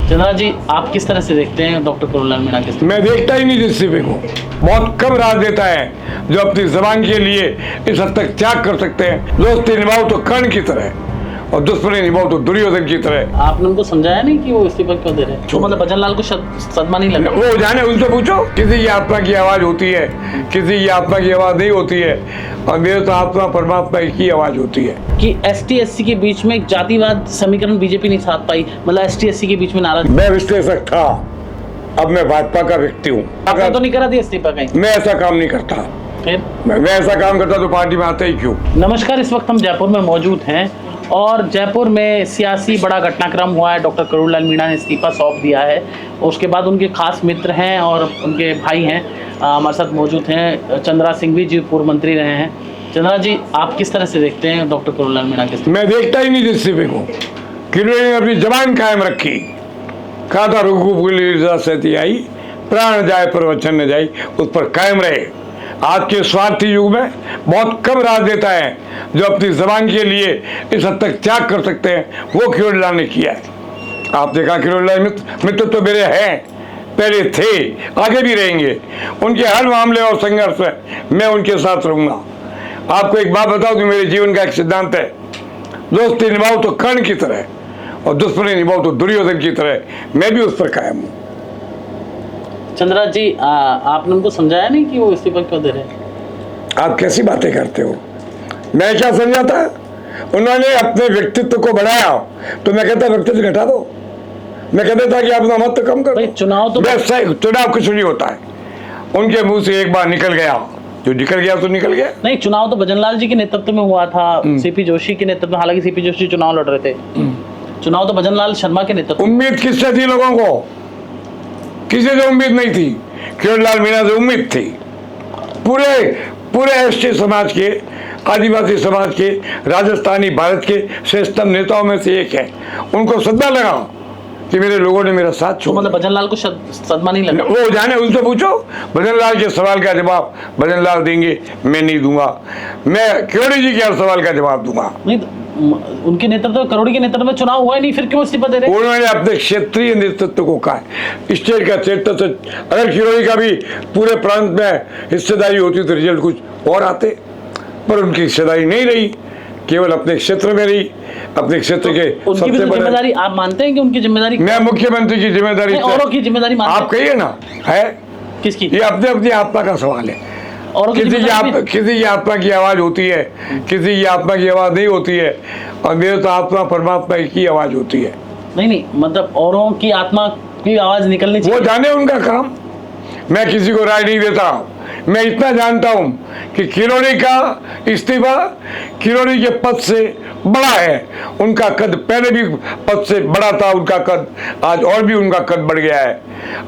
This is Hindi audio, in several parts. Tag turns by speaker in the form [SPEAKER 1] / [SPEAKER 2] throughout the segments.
[SPEAKER 1] चंद्रा जी, आप किस तरह से देखते हैं डॉक्टर करुणलाल मीणा के?
[SPEAKER 2] मैं देखता ही नहीं जिस सिपे को। बहुत कम राज देता है जो अपनी जबान के लिए इस हद तक त्याग कर सकते हैं। दोस्ती निभाओ तो कर्ण की तरह और दुश्मनी निभाओ तो दुर्योधन की तरह।
[SPEAKER 1] आपने उनको समझाया नहीं कि वो इस्तीफा क्यों दे रहे हैं? तो मतलब भजन लाल को सदमा नहीं लगा?
[SPEAKER 2] वो जाने, उनसे पूछो। किसी की आत्मा की आवाज होती है, किसी की आत्मा की आवाज नहीं होती है, और मेरे तो आत्मा परमात्मा की आवाज होती है।
[SPEAKER 1] कि ST SC के बीच में एक जातिवाद समीकरण बीजेपी नहीं साध पाई, मतलब ST SC के बीच में नाराज।
[SPEAKER 2] मैं विश्लेषक था, अब मैं भाजपा का व्यक्ति हूँ।
[SPEAKER 1] आपने तो नहीं करा दिया इस्तीफा कहीं?
[SPEAKER 2] मैं ऐसा काम नहीं करता।
[SPEAKER 1] फिर
[SPEAKER 2] मैं ऐसा काम करता तो पार्टी में आता ही क्यों?
[SPEAKER 1] नमस्कार, इस वक्त हम जयपुर में मौजूद हैं और जयपुर में सियासी बड़ा घटनाक्रम हुआ है। डॉक्टर करुणलाल मीणा ने इस्तीफा सौंप दिया है। उसके बाद उनके खास मित्र हैं और उनके भाई हैं हमारे साथ मौजूद हैं। चंद्रा सिंह भी जी पूर्व मंत्री रहे हैं। चंद्रा जी, आप किस तरह से देखते हैं डॉक्टर करुणलाल मीणा के?
[SPEAKER 2] मैं देखता ही नहीं जिस सिपे को। किरोड़ी ने अपनी जबान कायम रखी, कहा था रघुकुल सहती आई, प्राण जाए पर वचन न जाए, उस पर कायम रहे। आज के स्वार्थी युग में बहुत कम राज देता है जो अपनी जबान के लिए इस हद तक त्याग कर सकते हैं। वो किरोड़ीलाल ने किया है। आपने कहा किरोड़ीलाल मित्र तो मेरे हैं, पहले थे, आगे भी रहेंगे। उनके हर मामले और संघर्ष में मैं उनके साथ रहूंगा। आपको एक बात बताओ कि मेरे जीवन का एक सिद्धांत है, दोस्ती निभाओ तो कर्ण की तरह और दुश्मनी निभाओ तो दुर्योधन की तरह। मैं भी उस पर कायम हूँ।
[SPEAKER 1] चंद्रा जी, आपने उनको समझाया नहीं कि वो इस्तीफा क्यों दे रहे हैं?
[SPEAKER 2] आप कैसी बातें करते हो? मैं क्या समझाता? उन्होंने अपने व्यक्तित्व को बढ़ाया तो मैं कहता व्यक्तित्व घटा दो। मैं कहता था कि आप अपना मत तो कम करो।
[SPEAKER 1] चुनाव तो
[SPEAKER 2] चुनाव कुछ नहीं होता है। उनके मुंह से एक बार निकल गया, जो निकल गया तो निकल गया।
[SPEAKER 1] नहीं, चुनाव तो भजनलाल जी के नेतृत्व में हुआ था, CP जोशी के नेतृत्व में। हालांकि CP जोशी चुनाव लड़ रहे थे। चुनाव तो भजनलाल शर्मा के नेतृत्व।
[SPEAKER 2] उम्मीद किससे थी लोगों को? किसी से उम्मीद नहीं थी। किरोड़ीलाल मीणा से उम्मीद थी। पूरे ST समाज के, आदिवासी समाज के, राजस्थानी भारत के श्रेष्ठतम नेताओं में से एक है। उनको सदमा लगा कि मेरे लोगों ने मेरा साथ छोड़ा।
[SPEAKER 1] मतलब भजनलाल को सदमा नहीं लगा?
[SPEAKER 2] वो जाने, उनसे पूछो। भजनलाल के सवाल का जवाब भजनलाल देंगे, मैं नहीं दूंगा। मैं किरोड़ी जी के हर सवाल का जवाब दूंगा।
[SPEAKER 1] नहीं, उनके नेतृत्व, करोड़ी के नेतृत्व में चुनाव हुआ ही नहीं, फिर क्यों इस्तीफा दे रहे?
[SPEAKER 2] उन्होंने अपने क्षेत्रीय नेतृत्व को कहा, स्टेट का नेतृत्व। अगर किरोड़ी का भी पूरे प्रांत में हिस्सेदारी होती तो रिजल्ट कुछ और आते, पर उनकी हिस्सेदारी नहीं रही, केवल अपने क्षेत्र में रही। अपने क्षेत्र के
[SPEAKER 1] उनकी भी तो जिम्मेदारी आप मानते हैं कि उनकी जिम्मेदारी?
[SPEAKER 2] मैं मुख्यमंत्री की जिम्मेदारी,
[SPEAKER 1] औरों की जिम्मेदारी मानते हैं?
[SPEAKER 2] आप कहिए ना, है
[SPEAKER 1] किसकी?
[SPEAKER 2] ये अपने अपनी आत्मा का सवाल है।
[SPEAKER 1] और
[SPEAKER 2] किसी की आत्मा की आवाज होती है, किसी की आत्मा की आवाज नहीं होती है, और मेरे तो आत्मा परमात्मा की आवाज होती है।
[SPEAKER 1] नहीं, मतलब औरों की आत्मा की आवाज निकलनी चाहिए।
[SPEAKER 2] वो जाने उनका काम। मैं किसी को राय नहीं देता। मैं इतना जानता हूं कि किरोड़ी का इस्तीफा किरोड़ी के पद से बड़ा है। उनका कद पहले भी पद से बड़ा था, उनका कद आज और भी उनका कद बढ़ गया है।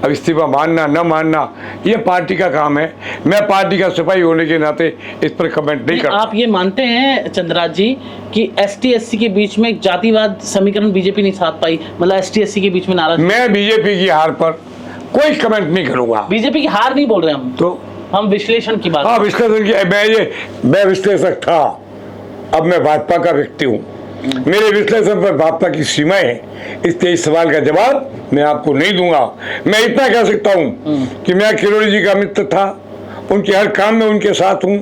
[SPEAKER 2] अब इस्तीफा मानना न मानना ये पार्टी का काम है। मैं पार्टी का सिपाही होने के नाते इस पर कमेंट नहीं करता।
[SPEAKER 1] आप ये मानते हैं चंद्रा जी कि ST SC के बीच में एक जातिवाद समीकरण बीजेपी नहीं साध पाई, मतलब ST SC के बीच में नाराज?
[SPEAKER 2] मैं बीजेपी की हार पर कोई कमेंट नहीं करूंगा।
[SPEAKER 1] बीजेपी की हार नहीं बोल रहे हम विश्लेषण की बात।
[SPEAKER 2] हाँ, विश्लेषण की। मैं विश्लेषक था, अब मैं भाजपा का व्यक्ति हूँ। मेरे विश्लेषण पर भाजपा की सीमाएं हैं, इसलिए इस सवाल का जवाब मैं आपको नहीं दूंगा। मैं इतना कह सकता हूँ कि मैं किरोड़ी जी का मित्र था, उनके हर काम में उनके साथ हूँ,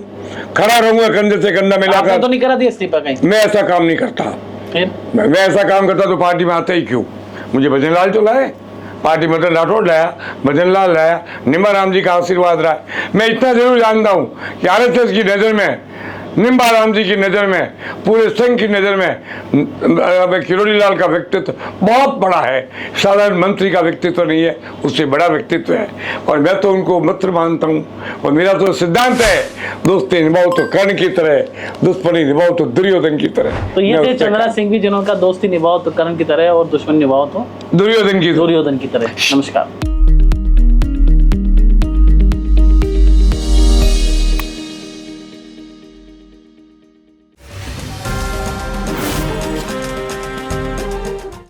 [SPEAKER 2] खड़ा रहूंगा कंधे से कंधा मिलाकर।
[SPEAKER 1] तो नहीं करा दिया इस्तीफा कहीं?
[SPEAKER 2] मैं ऐसा काम नहीं करता।
[SPEAKER 1] फिर
[SPEAKER 2] मैं ऐसा काम करता तो पार्टी में आता ही क्यों? मुझे भजनलाल तो लाए, पार्टी मदन राठौड़ लाया, भजनलाल लाया, निम्बा राम जी का आशीर्वाद रहा। मैं इतना जरूर जानता हूँ कि RSS की नज़र में, निम्बा राम जी की नज़र में, पूरे संघ की नज़र में किरोड़ीलाल का व्यक्तित्व बहुत बड़ा है। साधारण मंत्री का व्यक्तित्व नहीं है, उससे बड़ा व्यक्तित्व है। और मैं तो उनको मित्र मानता हूँ। और मेरा तो सिद्धांत है, दोस्ती निभाओ तो कर्ण की तरह, दुश्मनी निभाओ तो दुर्योधन की तरह।
[SPEAKER 1] तो ये थे चंद्रा सिंह भी, जिन्होंने दोस्ती निभाओ तो कर्ण की तरह और दुश्मनी निभाओ तो दुर्योधन की तरह। नमस्कार।